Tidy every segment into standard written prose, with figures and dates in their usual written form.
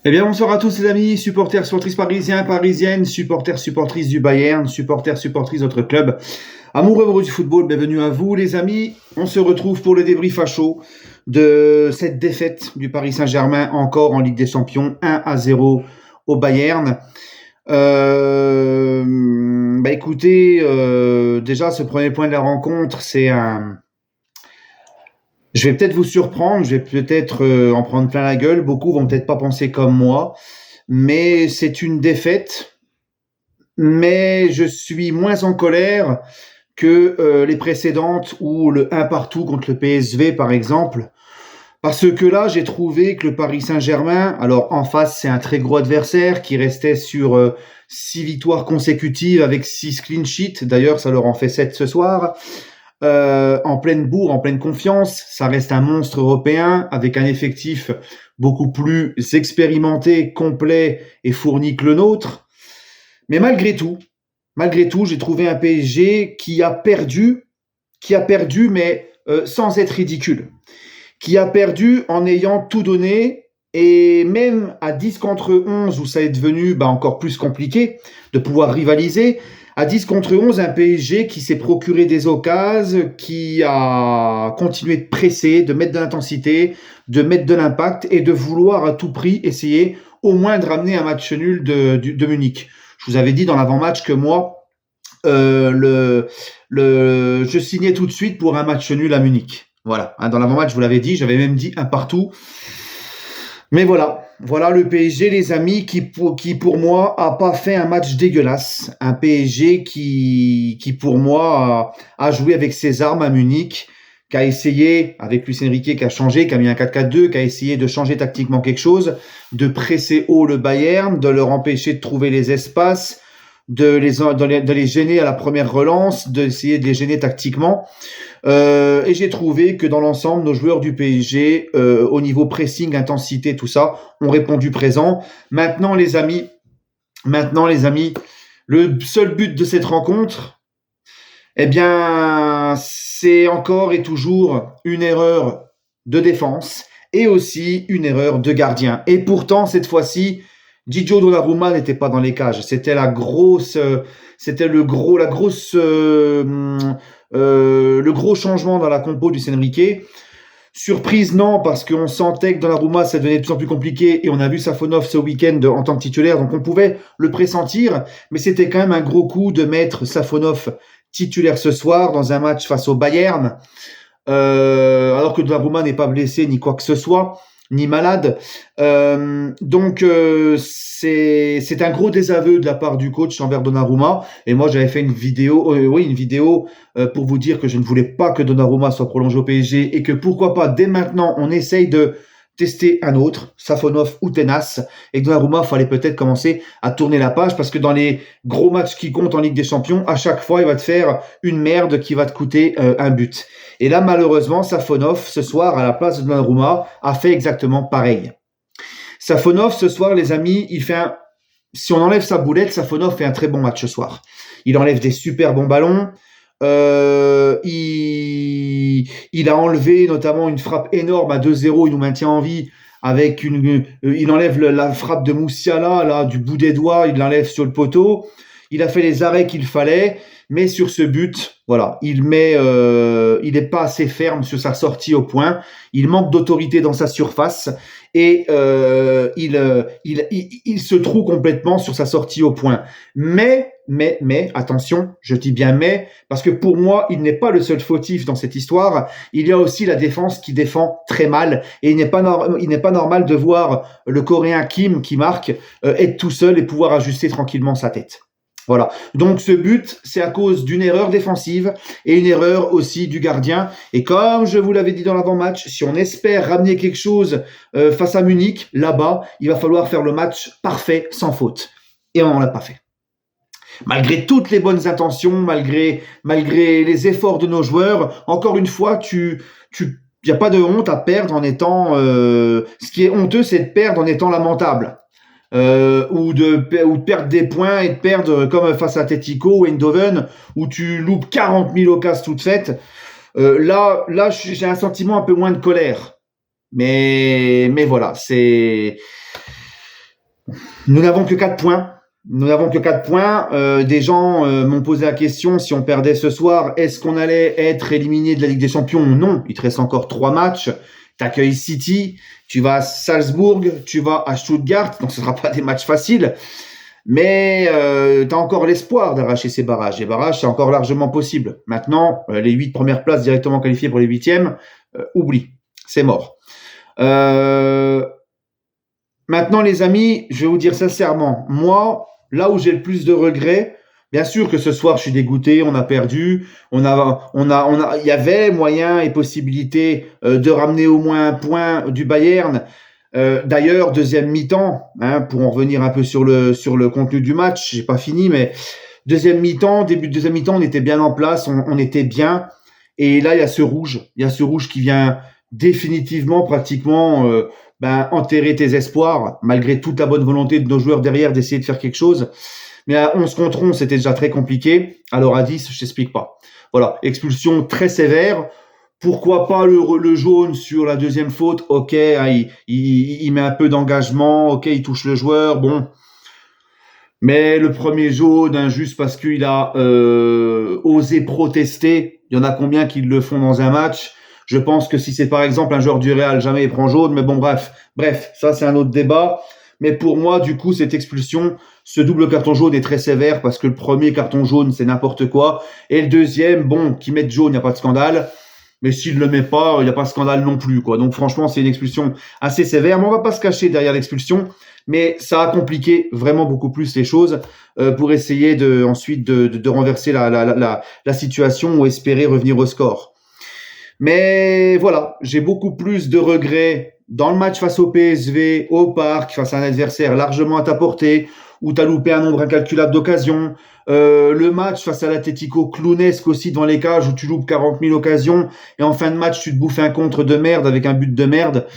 Eh bien, bonsoir à tous les amis, supporters, supportrices parisiens, parisiennes, supporters, supportrices du Bayern, supporters, supportrices d'autres clubs. Amoureux du football, bienvenue à vous les amis. On se retrouve pour le débrief à chaud de cette défaite du Paris Saint-Germain encore en Ligue des Champions, 1-0 au Bayern. Écoutez, déjà ce premier point de la rencontre, je vais peut-être vous surprendre, je vais peut-être en prendre plein la gueule, beaucoup vont peut-être pas penser comme moi, mais c'est une défaite, mais je suis moins en colère que les précédentes ou le 1 partout contre le PSV par exemple, parce que là j'ai trouvé que le Paris Saint-Germain, alors en face c'est un très gros adversaire qui restait sur 6 victoires consécutives avec 6 clean sheets, d'ailleurs ça leur en fait 7 ce soir, en pleine bourre, en pleine confiance. Ça reste un monstre européen avec un effectif beaucoup plus expérimenté, complet et fourni que le nôtre. Mais malgré tout, j'ai trouvé un PSG qui a perdu, mais sans être ridicule, qui a perdu en ayant tout donné. Et même à 10 contre 11, où ça est devenu encore plus compliqué de pouvoir rivaliser, à 10 contre 11, un PSG qui s'est procuré des occasions, qui a continué de presser, de mettre de l'intensité, de mettre de l'impact et de vouloir à tout prix essayer au moins de ramener un match nul de Munich. Je vous avais dit dans l'avant-match que moi, je signais tout de suite pour un match nul à Munich. Voilà, dans l'avant-match, je vous l'avais dit, j'avais même dit un partout. Mais voilà le PSG, les amis, qui pour moi a pas fait un match dégueulasse. Un PSG qui pour moi a joué avec ses armes à Munich, qui a essayé, avec Luis Enrique, qui a changé, qui a mis un 4-4-2, qui a essayé de changer tactiquement quelque chose, de presser haut le Bayern, de leur empêcher de trouver les espaces, de les gêner à la première relance, d'essayer de les gêner tactiquement. Et j'ai trouvé que dans l'ensemble, nos joueurs du PSG, au niveau pressing, intensité, tout ça, ont répondu présent. Maintenant, les amis, le seul but de cette rencontre, eh bien, c'est encore et toujours une erreur de défense et aussi une erreur de gardien. Et pourtant, cette fois-ci, Gigio Donnarumma n'était pas dans les cages. C'était la grosse le gros changement dans la compo du Enrique. Surprise, non, parce qu'on sentait que Donnarumma, ça devenait de plus en plus compliqué et on a vu Safonov ce week-end en tant que titulaire, donc on pouvait le pressentir, mais c'était quand même un gros coup de mettre Safonov titulaire ce soir dans un match face au Bayern, alors que Donnarumma n'est pas blessé ni quoi que ce soit, ni malade. C'est un gros désaveu de la part du coach envers Donnarumma. Et moi, j'avais fait une vidéo pour vous dire que je ne voulais pas que Donnarumma soit prolongé au PSG et que pourquoi pas, dès maintenant, on essaye de tester un autre, Safonov ou Tenas, et que Donnarumma, fallait peut-être commencer à tourner la page parce que dans les gros matchs qui comptent en Ligue des Champions, à chaque fois, il va te faire une merde qui va te coûter un but. Et là, malheureusement, Safonov, ce soir, à la place de Donnarumma, a fait exactement pareil. Safonov, ce soir, les amis, si on enlève sa boulette, Safonov fait un très bon match ce soir. Il enlève des super bons ballons. Il a enlevé notamment une frappe énorme à 2-0, il nous maintient en vie avec il enlève la frappe de Moussiala là du bout des doigts, il l'enlève sur le poteau. Il a fait les arrêts qu'il fallait, mais sur ce but, voilà, il est pas assez ferme sur sa sortie au point. Il manque d'autorité dans sa surface et il se trouve complètement sur sa sortie au point. Mais, attention, je dis bien mais, parce que pour moi, il n'est pas le seul fautif dans cette histoire. Il y a aussi la défense qui défend très mal et il n'est pas normal de voir le Coréen Kim qui marque être tout seul et pouvoir ajuster tranquillement sa tête. Voilà. Donc ce but, c'est à cause d'une erreur défensive et une erreur aussi du gardien. Et comme je vous l'avais dit dans l'avant-match, si on espère ramener quelque chose face à Munich, là-bas, il va falloir faire le match parfait, sans faute. Et on ne l'a pas fait. Malgré toutes les bonnes intentions, malgré les efforts de nos joueurs, encore une fois, il n'y a pas de honte à perdre en étant... ce qui est honteux, c'est de perdre en étant lamentable. Ou de perdre des points et de perdre comme face à Atletico ou Eindhoven où tu loupes 40 000 occasions toutes faites. Là, j'ai un sentiment un peu moins de colère. Mais voilà, Nous n'avons que 4 points. Nous n'avons que 4 points. Des gens m'ont posé la question, si on perdait ce soir, est-ce qu'on allait être éliminé de la Ligue des Champions? Non, il te reste encore 3 matchs. Tu accueilles City, tu vas à Salzbourg, tu vas à Stuttgart, donc ce ne sera pas des matchs faciles. Mais tu as encore l'espoir d'arracher ces barrages. Les barrages, c'est encore largement possible. Maintenant, les 8 premières places directement qualifiées pour les 8e, oublie, c'est mort. Maintenant, les amis, je vais vous dire sincèrement, moi, là où j'ai le plus de regrets, bien sûr que ce soir, je suis dégoûté, on a perdu, il y avait moyen et possibilité de ramener au moins un point du Bayern. D'ailleurs, deuxième mi-temps, pour en revenir un peu sur le contenu du match, j'ai pas fini, mais deuxième mi-temps, début de deuxième mi-temps, on était bien en place, on était bien, et là, il y a ce rouge qui vient définitivement, pratiquement, enterrer tes espoirs, malgré toute la bonne volonté de nos joueurs derrière d'essayer de faire quelque chose. Mais à 11 contre 11, c'était déjà très compliqué. Alors à 10, je t'explique pas. Voilà, expulsion très sévère. Pourquoi pas le jaune sur la deuxième faute? Ok, il met un peu d'engagement. Ok, il touche le joueur. Bon. Mais le premier jaune, juste parce qu'il a osé protester. Il y en a combien qui le font dans un match? Je pense que si c'est par exemple un joueur du Real, jamais il prend jaune. Mais bon, bref, ça c'est un autre débat. Mais pour moi, du coup, cette expulsion, ce double carton jaune est très sévère parce que le premier carton jaune, c'est n'importe quoi. Et le deuxième, bon, qui met jaune, il n'y a pas de scandale. Mais s'il ne le met pas, il n'y a pas de scandale non plus, quoi. Donc franchement, c'est une expulsion assez sévère. Mais on va pas se cacher derrière l'expulsion. Mais ça a compliqué vraiment beaucoup plus les choses pour essayer ensuite de renverser la situation ou espérer revenir au score. Mais voilà, j'ai beaucoup plus de regrets dans le match face au PSV, au Parc, face à un adversaire largement à ta portée, où tu as loupé un nombre incalculable d'occasions. Le match face à l'Atlético clownesque aussi devant les cages, où tu loupes 40 000 occasions, et en fin de match, tu te bouffes un contre de merde avec un but de merde.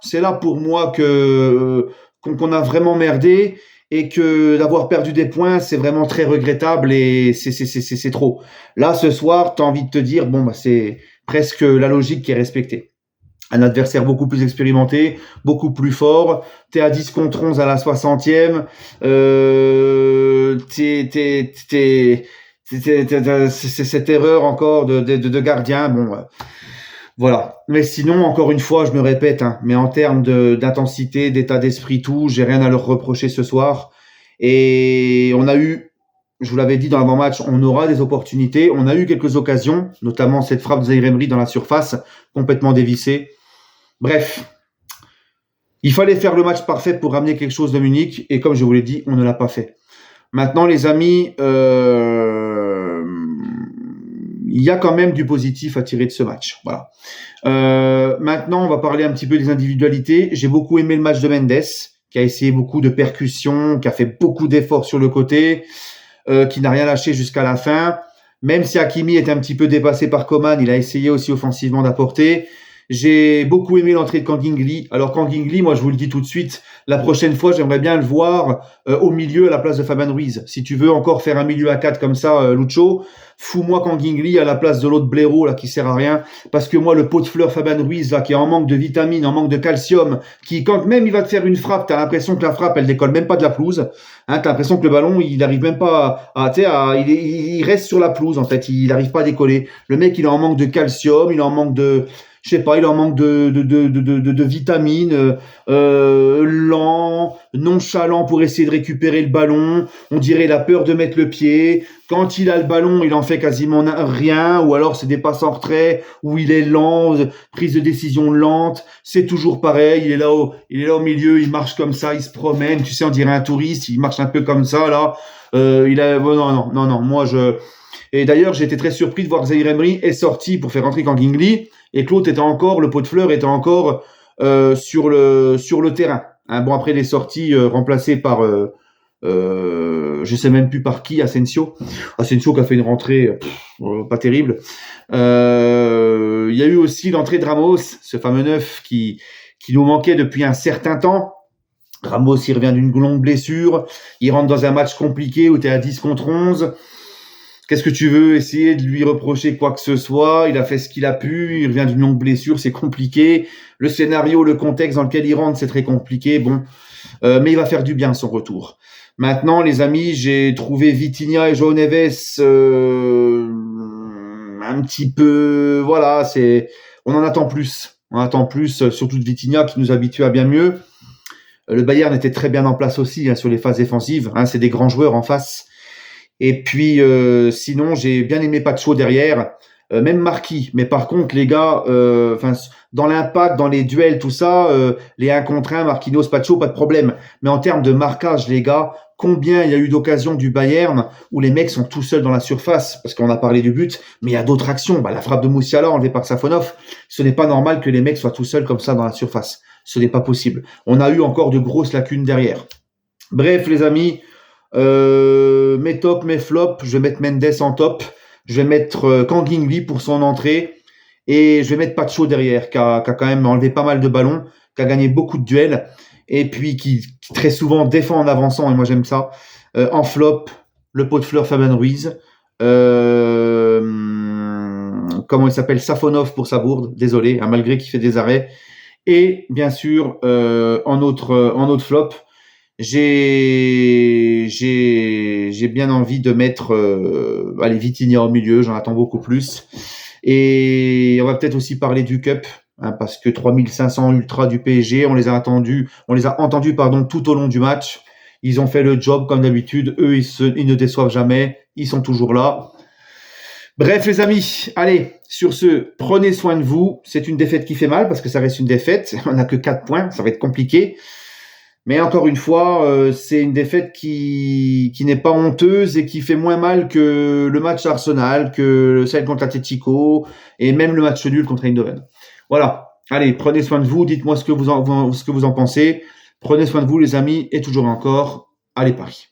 C'est là pour moi qu'on a vraiment merdé. Et que d'avoir perdu des points, c'est vraiment très regrettable et c'est trop. Là, ce soir, tu as envie de te dire, bon, c'est presque la logique qui est respectée. Un adversaire beaucoup plus expérimenté, beaucoup plus fort. Tu es à 10 contre 11 à la 60e. C'est cette erreur encore de gardien. Bon, voilà. Mais sinon, encore une fois, je me répète, mais en termes d'intensité, d'état d'esprit, tout, j'ai rien à leur reprocher ce soir. Et on a eu, je vous l'avais dit dans l'avant-match, on aura des opportunités. On a eu quelques occasions, notamment cette frappe de Zaïre Emery dans la surface, complètement dévissée. Bref, il fallait faire le match parfait pour ramener quelque chose de Munich. Et comme je vous l'ai dit, on ne l'a pas fait. Maintenant, les amis, il y a quand même du positif à tirer de ce match. Voilà. Maintenant, on va parler un petit peu des individualités. J'ai beaucoup aimé le match de Mendes, qui a essayé beaucoup de percussions, qui a fait beaucoup d'efforts sur le côté, qui n'a rien lâché jusqu'à la fin. Même si Hakimi est un petit peu dépassé par Coman, il a essayé aussi offensivement d'apporter. J'ai beaucoup aimé l'entrée de Kangin. Alors Kangin, moi je vous le dis tout de suite, la prochaine fois j'aimerais bien le voir au milieu à la place de Fabian Ruiz. Si tu veux encore faire un milieu à 4 comme ça, Lucho, fous-moi Kangin à la place de l'autre blaireau là qui sert à rien. Parce que moi le pot de fleurs Fabian Ruiz là qui est en manque de vitamines, en manque de calcium, qui quand même il va te faire une frappe, t'as l'impression que la frappe elle décolle même pas de la pelouse. T'as l'impression que le ballon il arrive même pas il reste sur la pelouse en fait, il arrive pas à décoller. Le mec il est en manque de calcium, il est en manque de je sais pas, il en manque de vitamines, lent, nonchalant pour essayer de récupérer le ballon. On dirait il a peur de mettre le pied. Quand il a le ballon, il en fait quasiment rien, ou alors c'est des passes en retrait, où il est lent, prise de décision lente. C'est toujours pareil. Il est là au milieu, il marche comme ça, il se promène. Tu sais, on dirait un touriste, il marche un peu comme ça là. Non. Et d'ailleurs, j'ai été très surpris de voir que Zaïre Emery est sorti pour faire rentrer Kangin et que l'autre était encore, le pot de fleurs était encore sur le terrain. Bon, après, il est sorti remplacé par, je sais même plus par qui, Asensio qui a fait une rentrée pas terrible. Il y a eu aussi l'entrée de Ramos, ce fameux neuf qui nous manquait depuis un certain temps. Ramos, il revient d'une longue blessure. Il rentre dans un match compliqué où tu es à 10 contre 11. Qu'est-ce que tu veux essayer de lui reprocher quoi que ce soit? Il a fait ce qu'il a pu, il revient d'une longue blessure, c'est compliqué. Le scénario, le contexte dans lequel il rentre, c'est très compliqué. Bon, mais il va faire du bien son retour. Maintenant, les amis, j'ai trouvé Vitinha et João Neves un petit peu, voilà, on en attend plus. On attend plus, surtout de Vitinha qui nous habitue à bien mieux. Le Bayern était très bien en place aussi sur les phases défensives. C'est des grands joueurs en face. Et puis, sinon, j'ai bien aimé Pacho derrière, même Marquis. Mais par contre, les gars, dans l'impact, dans les duels, tout ça, les 1 contre 1, Marquinhos, Pacho, pas de problème. Mais en termes de marquage, les gars, combien il y a eu d'occasions du Bayern où les mecs sont tout seuls dans la surface? Parce qu'on a parlé du but, mais il y a d'autres actions. La frappe de Moussiala enlevée par Safonov, ce n'est pas normal que les mecs soient tout seuls comme ça dans la surface. Ce n'est pas possible. On a eu encore de grosses lacunes derrière. Bref, les amis, mes tops, mes flops, je vais mettre Mendes en top, je vais mettre Kang In-lee pour son entrée, et je vais mettre Pacho derrière, qui a quand même enlevé pas mal de ballons, qui a gagné beaucoup de duels, et puis qui très souvent défend en avançant, et moi j'aime ça. En flop, le pot de fleurs Fabien Ruiz, comment il s'appelle, Safonov pour sa bourde, désolé, malgré qu'il fait des arrêts, et bien sûr, en autre flop, j'ai bien envie de mettre Vitinha au milieu, j'en attends beaucoup plus. Et on va peut-être aussi parler du Cup, parce que 3500 ultras du PSG, on les a entendus tout au long du match. Ils ont fait le job comme d'habitude, eux ils ne déçoivent jamais, ils sont toujours là. Bref les amis, allez, sur ce, prenez soin de vous. C'est une défaite qui fait mal parce que ça reste une défaite, on n'a que 4 points, ça va être compliqué. Mais encore une fois, c'est une défaite qui n'est pas honteuse et qui fait moins mal que le match Arsenal, que celle contre l'Atlético et même le match nul contre Eindhoven. Voilà. Allez, prenez soin de vous. Dites-moi ce que vous en pensez. Prenez soin de vous, les amis. Et toujours encore, allez Paris.